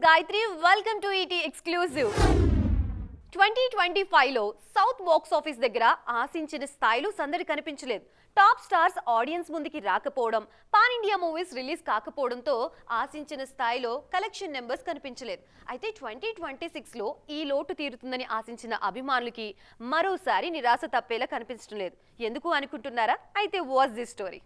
Gayatri. Welcome to ET Exclusive. 2025లో south box office దగ్గర ఆశించిన స్థాయిలో సందడి కనిపించలేదు. టాప్ స్టార్స్ ఆడియన్స్ ముందుకి రాకపోవడం, పాన్ ఇండియా మూవీస్ రిలీజ్ కాకపోవడంతో ఆశించిన స్థాయిలో కలెక్షన్ నెంబర్స్ కనిపించలేదు. అయితే 2026లో ఈ లోటు తీరుతుందని ఆశించిన అభిమానులకి మరోసారి నిరాశ తప్పేలా కనిపించడం లేదు. ఎందుకు అనుకుంటున్నారా? అయితే వాచ్ దిస్ స్టోరీ.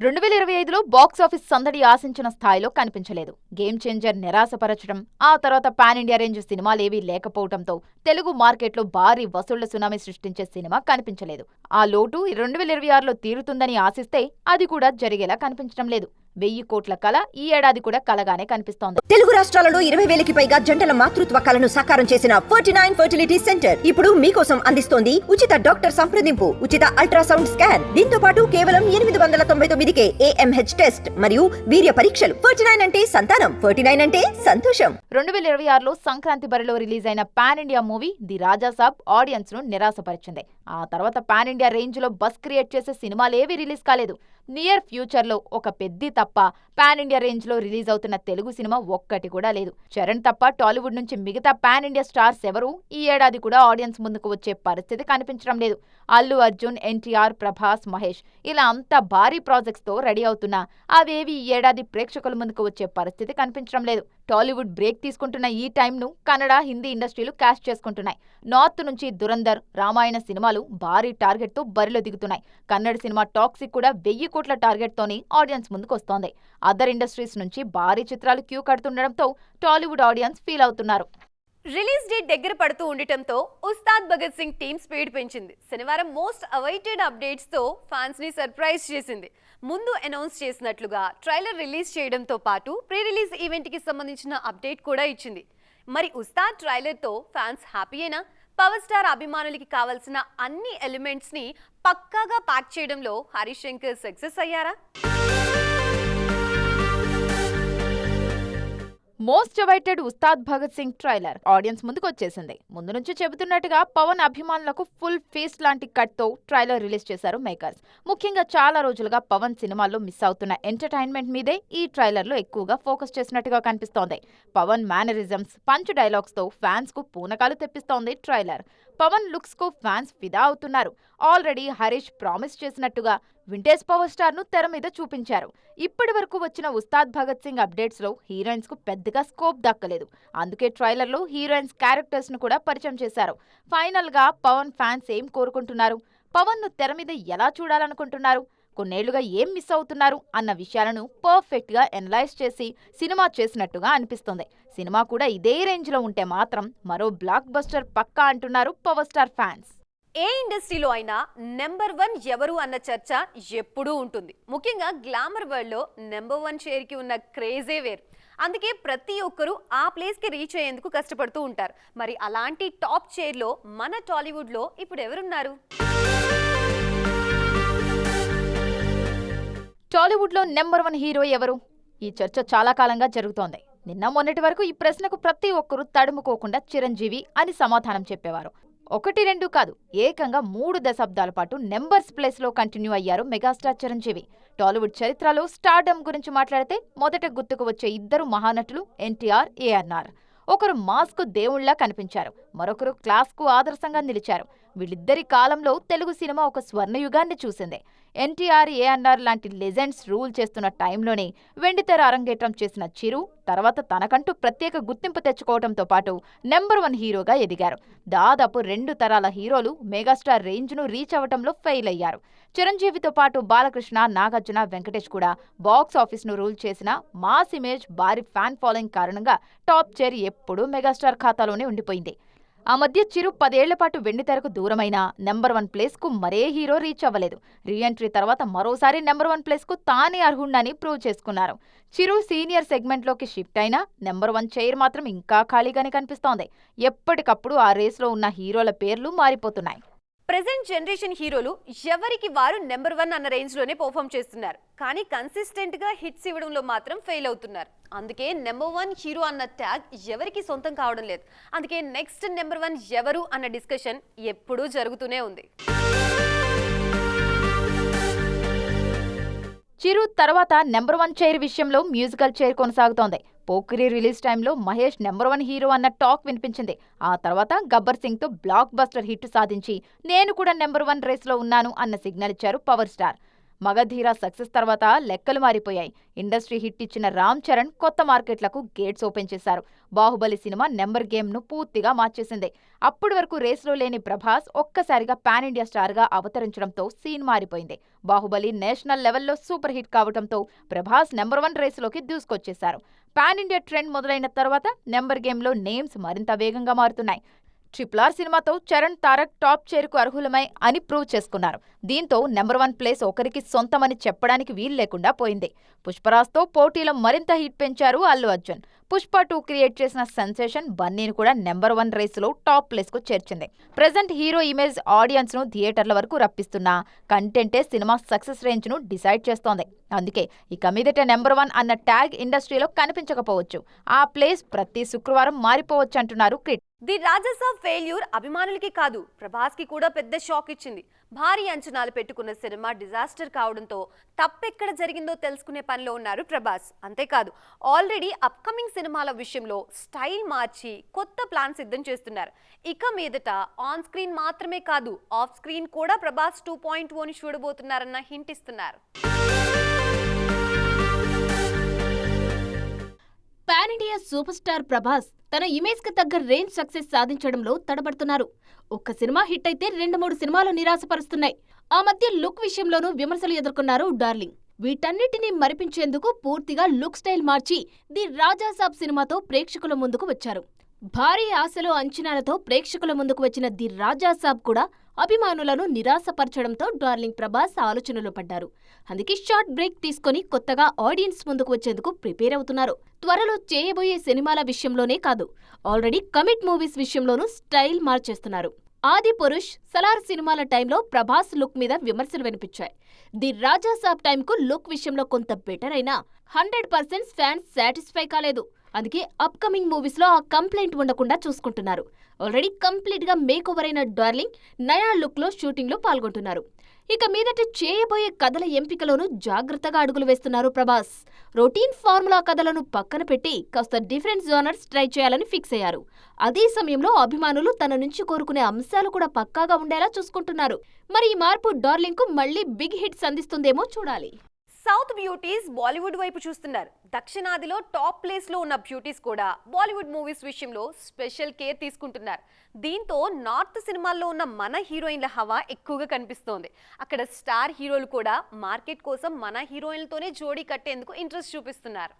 2025లో బాక్స్ ఆఫీస్ సందడి ఆశించిన స్థాయిలో కనిపించలేదు. గేమ్ చేంజర్ నిరాశపరచడం, ఆ తర్వాత పాన్ ఇండియా రేంజ్ సినిమాలేవీ లేకపోవడంతో తెలుగు మార్కెట్లో భారీ వసూళ్ల సునామీ సృష్టించే సినిమా కనిపించలేదు. ఆ లోటు 2026లో తీరుతుందని ఆశిస్తే అది కూడా జరిగేలా కనిపించడం లేదు. 1000 కోట్ల కళ ఈ ఏడాది కూడా కలగానే కనిపిస్తోంది. తెలుగు రాష్ట్రాలలో 20,000కి పైగా జంటల మాతృత్వ కళను సాకారం చేసిన 49 ఫర్టిలిటీ సెంటర్ ఇప్పుడు మీకోసం అందిస్తోంది ఉచిత డాక్టర్ సంప్రదింపు, ఉచిత అల్ట్రాసౌండ్ స్కాన్, దీంతో పాటు కేవలం 899కే AMH టెస్ట్ మరియు వీర్య పరీక్షలు. 49 అంటే సంతానం, 49 అంటే సంతోషం. 2026లో సంక్రాంతి బరిలో రిలీజ్ అయిన pan India movie the Raja Saab audience ను నిరాశపరిచింది. ఆ తర్వాత పాన్ ఇండియా రేంజ్ లో బస్ క్రియేట్ చేసే సినిమాలేవీ రిలీజ్ కాలేదు. నియర్ ఫ్యూచర్ లో ఒక పెద్ది తప్ప పాన్ ఇండియా రేంజ్ లో రిలీజ్ అవుతున్న తెలుగు సినిమా ఒక్కటి కూడా లేదు. చరణ్ తప్ప టాలీవుడ్ నుంచి మిగతా పాన్ ఇండియా స్టార్స్ ఎవరూ ఈ ఏడాది కూడా ఆడియన్స్ ముందుకు వచ్చే పరిస్థితి కనిపించడం లేదు. అల్లు అర్జున్, ఎన్టీఆర్, ప్రభాస్, మహేష్ ఇలా అంతా భారీ ప్రాజెక్ట్స్ తో రెడీ అవుతున్నా అవేవి ఈ ఏడాది ప్రేక్షకుల ముందుకు వచ్చే పరిస్థితి కనిపించడం లేదు. టాలీవుడ్ బ్రేక్ తీసుకుంటున్న ఈ టైంను కన్నడ, హిందీ ఇండస్ట్రీలు క్యాష్ చేసుకుంటున్నాయి. నార్త్ నుంచి దురంధర్, రామాయణ సినిమాలు భారీ టార్గెట్ తో బరిలో దిగుతున్నాయి. కన్నడ సినిమా టాక్సిక్ కూడా 1000 కోట్ల టార్గెట్ తోని ఆడియన్స్ ముందుకు వస్తోంది. అదర్ ఇండస్ట్రీస్ నుంచి భారీ చిత్రాలు క్యూ కడుతుండటంతో టాలీవుడ్ ఆడియన్స్ ఫీల్ అవుతున్నారు. రిలీజ్ డేట్ దగ్గర పడుతూ ఉండటంతో ఉస్తాద్ భగత్ సింగ్ టీమ్ స్పీడ్ పెంచింది. శనివారం మోస్ట్ అవైటెడ్ అప్డేట్స్ తో ఫ్యాన్స్ ని సర్ప్రైజ్ చేసింది. ముందు అనౌన్స్ చేసినట్లుగా ట్రైలర్ రిలీజ్ చేయడంతో పాటు ప్రీ రిలీజ్ ఈవెంట్ కి సంబంధించిన అప్డేట్ కూడా ఇచ్చింది. మరి ఉస్తాద్ ట్రైలర్ తో ఫ్యాన్స్ హ్యాపీయేనా? పవర్ స్టార్ అభిమానులకి కావాల్సిన అన్ని ఎలిమెంట్స్ ని పక్కాగా ప్యాక్ చేయడంలో హరీష్ శంకర్ సక్సెస్ అయ్యారా? Most awaited Ustaad Bhagat Singh trailer audience ముందుకు వచ్చేసింది. ముందు నుంచి చెబుతున్నట్టుగా పవన్ అభిమానులకు ఫుల్ ఫీస్ట్ లాంటి కట్ తో ట్రైలర్ రిలీజ్ చేశారు మేకర్స్. ముఖ్యంగా చాలా రోజులుగా పవన్ సినిమాల్లో మిస్ అవుతున్న ఎంటర్టైన్మెంట్ మీదే ఈ ట్రైలర్ లో ఎక్కువగా ఫోకస్ చేసినట్టుగా కనిపిస్తోంది. పవన్ మేనరిజమ్స్, పంచ్ డైలాగ్స్ తో ఫ్యాన్స్ కు పూనకాలు తెప్పిస్తోంది ట్రైలర్. పవన్ లుక్స్ కు ఫ్యాన్స్ ఫిదా అవుతున్నారు. ఆల్రెడీ హరీష్ ప్రామిస్ చేసినట్టుగా వింటేజ్ పవర్ స్టార్ ను తెర మీద చూపించారు. ఇప్పటి వరకు వచ్చిన ఉస్తాద్ భగత్ సింగ్ అప్డేట్స్ లో హీరోయిన్స్ కు పెద్దగా స్కోప్ దక్కలేదు. అందుకే ట్రైలర్ లో హీరోయిన్స్ క్యారెక్టర్స్ ను కూడా పరిచయం చేశారు. ఫైనల్ గా పవన్ ఫ్యాన్స్ ఏం కోరుకుంటున్నారు, పవన్ ను తెర మీద ఎలా చూడాలనుకుంటున్నారు, కొన్నేళ్లుగా ఏం మిస్ అవుతున్నారు అన్న విషయాలను పర్ఫెక్ట్ గా ఎనలైజ్ చేసి సినిమా చేసినట్టుగా అనిపిస్తుంది. సినిమా కూడా ఇదే రేంజ్ లో ఉంటే మాత్రం మరో బ్లాక్ బస్టర్ పక్కా అంటున్నారు పవర్ స్టార్ ఫ్యాన్స్. ఏ ఇండస్ట్రీలో అయినా నెంబర్ 1 ఎవరు అన్న చర్చ ఎప్పుడూ ఉంటుంది. ముఖ్యంగా గ్లామర్ వరల్డ్ లో నెంబర్ 1 షేర్ కి ఉన్న క్రేజే వేరు. అందుకే ప్రతి ఒక్కరూ ఆ ప్లేస్ కి రీచ్ అయ్యేందుకు కష్టపడుతూ ఉంటారు. మరి అలాంటి టాప్ చైర్ లో మన టాలీవుడ్ లో ఇప్పుడు ఎవరున్నారు? టాలీవుడ్ లో నెంబర్ 1 హీరో ఎవరు? ఈ చర్చ చాలా కాలంగా జరుగుతోంది. నిన్న మొన్నటి వరకు ఈ ప్రశ్నకు ప్రతి ఒక్కరూ తడుముకోకుండా చిరంజీవి అని సమాధానం చెప్పేవారు. 1, 2 కాదు, ఏకంగా 3 దశాబ్దాల పాటు నెంబర్స్ ప్లేస్ లో కంటిన్యూ అయ్యారు మెగాస్టార్ చిరంజీవి. టాలీవుడ్ చరిత్రలో స్టార్డమ్ గురించి మాట్లాడితే మొదట గుర్తుకు వచ్చే ఇద్దరు మహానటులు ఎన్టీఆర్, ఏఆర్ఆర్. ఒకరు మాస్కు దేవుళ్లా కనిపించారు, మరొకరు క్లాస్ కు ఆదర్శంగా నిలిచారు. వీళ్ళిద్దరి కాలంలో తెలుగు సినిమా ఒక స్వర్ణయుగాన్ని చూసింది. ఎన్టీఆర్, ఏఆర్ఆర్ లాంటి లెజెండ్స్ రూల్ చేస్తున్న టైంలోనే వెండితెర అరంగేట్రం చేసిన చిరు తర్వాత తనకంటూ ప్రత్యేక గుర్తింపు తెచ్చుకోవడంతో పాటు నెంబర్ 1 హీరోగా ఎదిగారు. దాదాపు 2 తరాల హీరోలు మెగాస్టార్ రేంజ్ ను రీచ్ అవ్వటంలో ఫెయిల్ అయ్యారు. చిరంజీవితో పాటు బాలకృష్ణ, నాగార్జున, వెంకటేష్ కూడా బాక్స్ ఆఫీస్ ను రూల్ చేసిన మాస్ ఇమేజ్, భారీ ఫ్యాన్ ఫాలోయింగ్ కారణంగా టాప్ చైర్ ఎప్పుడూ మెగాస్టార్ ఖాతాలోనే ఉండిపోయింది. ఆ మధ్య చిరు 10 ఏళ్ల పాటు వెండితెరకు దూరమైన నెంబర్ 1 ప్లేస్ కు మరే హీరో రీచ్ అవ్వలేదు. రీఎంట్రీ తర్వాత మరోసారి నెంబర్ 1 ప్లేస్ కు తానే అర్హుండని ప్రూవ్ చేసుకున్నారు. చిరు సీనియర్ సెగ్మెంట్ లోకి షిఫ్ట్ అయినా నెంబర్ 1 చైర్ మాత్రం ఇంకా ఖాళీగానే కనిపిస్తోంది. ఎప్పటికప్పుడు ఆ రేస్ లో ఉన్న హీరోల పేర్లు మారిపోతున్నాయి. ప్రెజెంట్ జనరేషన్ హీరోలు ఎవరికి వారు నెంబర్ 1 అన్న రేంజ్ లోనే పర్ఫామ్ చేస్తున్నారు. కానీ కన్సిస్టెంట్ గా హిట్స్ ఇవ్వడంలో మాత్రం ఫెయిల్ అవుతున్నారు. అందుకే నెంబర్ 1 హీరో అన్న ట్యాగ్ ఎవరికి సొంతం కావడం లేదు. అందుకే నెక్స్ట్ నెంబర్ 1 ఎవరు అన్న డిస్కషన్ ఎప్పుడూ జరుగుతూనే ఉంది. చిరు తర్వాత నెంబర్ 1 చైర్ విషయంలో మ్యూజికల్ చైర్ కొనసాగుతోంది. పోకిరి రిలీజ్ టైంలో మహేష్ నెంబర్ 1 హీరో అన్న టాక్ వినిపించింది. ఆ తర్వాత గబ్బర్ సింగ్ తో బ్లాక్ బస్టర్ హిట్ సాధించి నేను కూడా నెంబర్ 1 రేస్లో ఉన్నాను అన్న సిగ్నల్ ఇచ్చారు పవర్ స్టార్. మగధీర సక్సెస్ తర్వాత లెక్కలు మారిపోయాయి. ఇండస్ట్రీ హిట్ ఇచ్చిన రామ్ చరణ్ కొత్త మార్కెట్లకు గేట్స్ ఓపెన్ చేశారు. బాహుబలి సినిమా నెంబర్ గేమ్ను పూర్తిగా మార్చేసింది. అప్పటి వరకు రేస్లో లేని ప్రభాస్ ఒక్కసారిగా పాన్ ఇండియా స్టార్గా అవతరించడంతో సీన్ మారిపోయింది. బాహుబలి నేషనల్ లెవెల్లో సూపర్ హిట్ కావడంతో ప్రభాస్ నెంబర్ 1 రేసులోకి దూసుకొచ్చేశారు. పాన్ ఇండియా ట్రెండ్ మొదలైన తర్వాత నెంబర్ గేమ్లో నేమ్స్ మరింత వేగంగా మారుతున్నాయి. RRR సినిమాతో చరణ్, తారక్ టాప్ చైర్కు అర్హులమై అని ప్రూవ్ చేసుకున్నారు. దీంతో నెంబర్ 1 ప్లేస్ ఒకరికి సొంతమని చెప్పడానికి వీలు లేకుండా పోయింది. పుష్పరాజ్తో పోటీలో మరింత హిట్ పెంచారు అల్లు అర్జున్. పుష్ప 2 క్రియేట్ చేసిన సెన్సేషన్ బన్నీని కూడా నెంబర్ 1 రేసులో టాప్ ప్లేస్కు చేర్చింది. ప్రెజెంట్ హీరో ఇమేజ్ ఆడియన్స్ను థియేటర్ల వరకు రప్పిస్తున్నా కంటెంటే సినిమా సక్సెస్ రేంజ్ను డిసైడ్ చేస్తోంది. అందుకే ఇక మీదట నెంబర్ 1 అన్న ట్యాగ్ ఇండస్ట్రీలో కనిపించకపోవచ్చు. ఆ ప్లేస్ ప్రతి శుక్రవారం మారిపోవచ్చు అంటున్నారు క్రిటిక్స్. ది రాజసాబ్ ఫెయిల్యూర్ అభిమానులకి కాదు, ప్రభాస్ కి కూడా పెద్ద షాక్ ఇచ్చింది. భారీ అంచనాలు పెట్టుకున్న సినిమా డిజాస్టర్ కావడంతో తప్పెక్కడ జరిగిందో తెలుసుకునే పనిలో ఉన్నారు ప్రభాస్. అంతేకాదు ఆల్రెడీ అప్కమింగ్ సినిమాల విషయంలో స్టైల్ మార్చి కొత్త ప్లాన్ సిద్ధం చేస్తున్నారు. ఇక మీదట ఆన్ స్క్రీన్ మాత్రమే కాదు, ఆఫ్ స్క్రీన్ కూడా ప్రభాస్ 2.0 చూడబోతున్నారన్న హింట్ ఇస్తున్నారు. Pan India super star Prabhas తన ఇమేజ్ కి తగ్గ రేంజ్ సక్సెస్ సాధించడంలో తడబడుతున్నారు. ఒక్క సినిమా హిట్ అయితే 2-3 సినిమాలు నిరాశపరుస్తున్నాయి. ఆ మధ్య లుక్ విషయంలోనూ విమర్శలు ఎదుర్కొన్నారు డార్లింగ్. వీటన్నిటినీ మరిపించేందుకు పూర్తిగా లుక్ స్టైల్ మార్చి ది రాజాసాబ్ సినిమాతో ప్రేక్షకుల ముందుకు వచ్చారు. భారీ ఆశలు అంచనాలతో ప్రేక్షకుల ముందుకు వచ్చిన ది రాజాసాబ్ కూడా అభిమానులను నిరాశపరచడంతో డార్లింగ్ ప్రభాస్ ఆలోచనలో పడ్డారు. అందుకే షార్ట్ బ్రేక్ తీసుకుని కొత్తగా ఆడియన్స్ ముందుకు వచ్చేందుకు ప్రిపేర్ అవుతున్నారు. త్వరలో చేయబోయే సినిమాల విషయంలోనే కాదు, ఆల్రెడీ కమిట్ మూవీస్ విషయంలోనూ స్టైల్ మార్చేస్తున్నారు. ఆది పురుష్, సలార్ సినిమాల టైంలో ప్రభాస్ లుక్ మీద విమర్శలు వినిపించాయి. ది రాజాసాబ్ టైంకు లుక్ విషయంలో కొంత బెటర్ అయినా 100% ఫ్యాన్స్ సాటిస్ఫై కాలేదు. అందుకే అప్కమింగ్ మూవీస్లో ఆ కంప్లైంట్ ఉండకుండా చూసుకుంటున్నారు. ఆల్రెడీ కంప్లీట్గా మేకోవర్ అయిన డార్లింగ్ నయా లుక్లో షూటింగ్లో పాల్గొంటున్నారు. ఇక మీదట చేయబోయే కథల ఎంపికలోనూ జాగ్రత్తగా అడుగులు వేస్తున్నారు ప్రభాస్. రొటీన్ ఫార్ములా కథలను పక్కన పెట్టి కాస్త డిఫరెంట్ జోనర్స్ ట్రై చేయాలని ఫిక్స్ అయ్యారు. అదే సమయంలో అభిమానులు తన నుంచి కోరుకునే అంశాలు కూడా పక్కాగా ఉండేలా చూసుకుంటున్నారు. మరి ఈ మార్పు డార్లింగ్కు మళ్లీ బిగ్ హిట్స్ అందిస్తుందేమో చూడాలి. సౌత్ బ్యూటీస్ బాలీవుడ్ వైపు చూస్తున్నారు. దక్షిణాదిలో టాప్ ప్లేస్ లో ఉన్న బ్యూటీస్ కూడా బాలీవుడ్ మూవీస్ విషయంలో స్పెషల్ కేర్ తీసుకుంటున్నారు. దీంతో నార్త్ సినిమాల్లో ఉన్న మన హీరోయిన్ల హవా ఎక్కువగా కనిపిస్తోంది. అక్కడ స్టార్ హీరోలు కూడా మార్కెట్ కోసం మన హీరోయిన్లతోనే జోడీ కట్టేందుకు ఇంట్రెస్ట్ చూపిస్తున్నారు.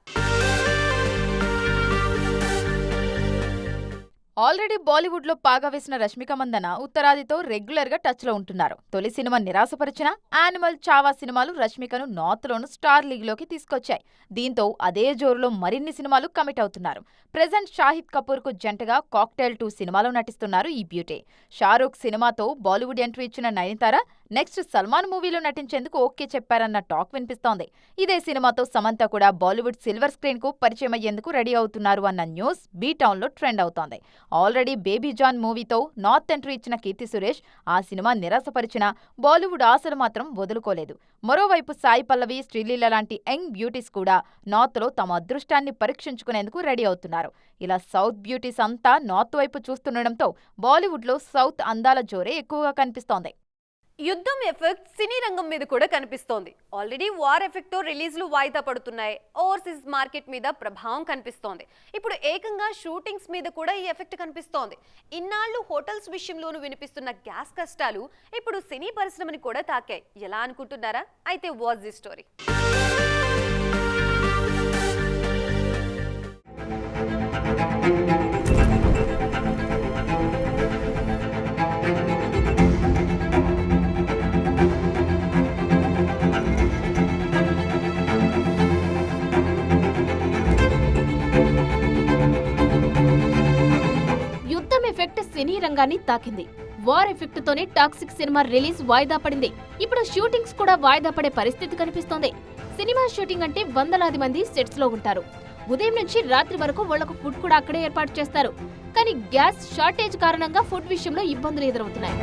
ఆల్రెడీ బాలీవుడ్లో పాగా వేసిన రష్మిక మందన ఉత్తరాదితో రెగ్యులర్గా టచ్లో ఉంటున్నారు. తొలి సినిమా నిరాశపరిచిన యానిమల్, చావా సినిమాలు రష్మికను నార్త్లోను స్టార్ లీగ్లోకి తీసుకొచ్చాయి. దీంతో అదే జోరులో మరిన్ని సినిమాలు కమిట్ అవుతున్నారు. ప్రెజెంట్ షాహిద్ కపూర్కు జంటగా కాక్టైల్ 2 సినిమాలో నటిస్తున్నారు ఈ బ్యూటీ. షారూఖ్ సినిమాతో బాలీవుడ్ ఎంట్రీ ఇచ్చిన నయనతార నెక్స్ట్ సల్మాన్ మూవీలో నటించేందుకు ఓకే చెప్పారన్న టాక్ వినిపిస్తోంది. ఇదే సినిమాతో సమంత కూడా బాలీవుడ్ సిల్వర్ స్క్రీన్కు పరిచయం అయ్యేందుకు రెడీ అవుతున్నారు అన్న న్యూస్ బీటౌన్లో ట్రెండ్ అవుతోంది. ఆల్రెడీ బేబీ జాన్ మూవీతో నార్త్ ఎంట్రీ ఇచ్చిన కీర్తి సురేష్ ఆ సినిమా నిరాశపరిచిన బాలీవుడ్ ఆశలు మాత్రం వదులుకోలేదు. మరోవైపు సాయి పల్లవి, శ్రీలీల లాంటి యంగ్ బ్యూటీస్ కూడా నార్త్లో తమ అదృష్టాన్ని పరీక్షించుకునేందుకు రెడీ అవుతున్నారు. ఇలా సౌత్ బ్యూటీస్ అంతా నార్త్ వైపు చూస్తుండటంతో బాలీవుడ్లో సౌత్ అందాల జోరే ఎక్కువగా కనిపిస్తోంది. యుద్ధం ఎఫెక్ట్ సినీ రంగం మీద కూడా కనిపిస్తోంది. ఆల్రెడీ వార్ ఎఫెక్ట్ తో రిలీజ్లు వాయిదా పడుతున్నాయి. ఓవర్సీస్ మార్కెట్ మీద ప్రభావం కనిపిస్తోంది. ఇప్పుడు ఏకంగా షూటింగ్స్ మీద కూడా ఈ ఎఫెక్ట్ కనిపిస్తోంది. ఇన్నాళ్లు హోటల్స్ విషయంలోనూ వినిపిస్తున్న గ్యాస్ కష్టాలు ఇప్పుడు సినీ పరిశ్రమని కూడా తాకాయి. ఎలా అనుకుంటున్నారా? అయితే వాచ్ ది స్టోరీ. ఎఫెక్ట్ సినీ రంగాన్ని తాకింది. వార్ ఎఫెక్ట్ తోనే టాక్సిక్ సినిమా రిలీజ్ వాయిదా పడింది. ఇప్పుడు షూటింగ్స్ కూడా వాయిదా పడే పరిస్థితి కనిపిస్తోంది. సినిమా షూటింగ్ అంటే వందలాది మంది సెట్స్ లో ఉంటారు. ఉదయం నుంచి రాత్రి వరకు వాళ్లకు ఫుడ్ కూడా అక్కడే ఏర్పాటు చేస్తారు. కానీ గ్యాస్ షార్టేజ్ కారణంగా ఫుడ్ విషయంలో ఇబ్బందులు ఎదురవుతున్నాయి.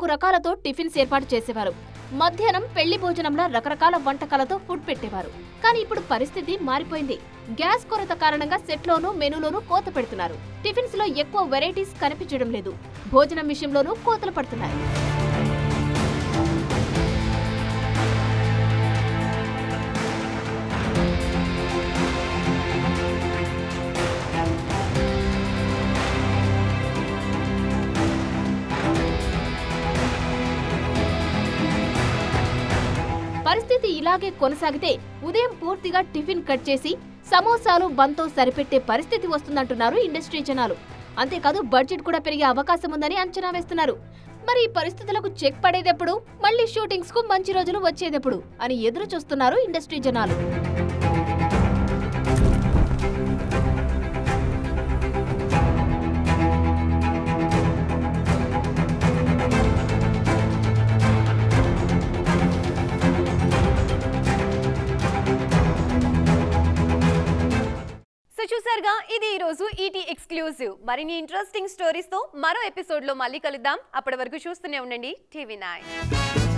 4 రకాలతో టిఫిన్స్ ఏర్పాటు చేసేవారు. మధ్యాహ్నం పెళ్లి భోజనంలా రకరకాల వంటకాలతో ఫుడ్ పెట్టేవారు. కానీ ఇప్పుడు పరిస్థితి మారిపోయింది. గ్యాస్ కొరత కారణంగా సెట్లోనూ మెనూలోనూ కోత పెడుతున్నారు. టిఫిన్స్ లో ఎక్కువ వెరైటీస్ కనిపించడం లేదు. భోజనం విషయంలోనూ కోతలు పడుతున్నాయి. పరిస్థితి ఇలాగే కొనసాగితే ఉదయం పూర్తిగా టిఫిన్ కట్ చేసి సమోసాలు బంతో సరిపెట్టే పరిస్థితి వస్తుందంటున్నారు ఇండస్ట్రీ జనాలు. అంతేకాదు బడ్జెట్ కూడా పెరిగే అవకాశం ఉందని అంచనా వేస్తున్నారు. మరి ఈ పరిస్థితులకు చెక్ పడేదెప్పుడు, మళ్లీ షూటింగ్స్ కు మంచి రోజులు వచ్చేదెప్పుడు అని ఎదురు చూస్తున్నారు ఇండస్ట్రీ జనాలు. చూసారుగా, ఇది ఈ రోజు ఈటీ ఎక్స్క్లూజివ్. మరిన్ని ఇంట్రెస్టింగ్ స్టోరీస్ తో మరో ఎపిసోడ్ లో మళ్ళీ కలుద్దాం. అప్పటి వరకు చూస్తూనే ఉండండి టీవీ 9.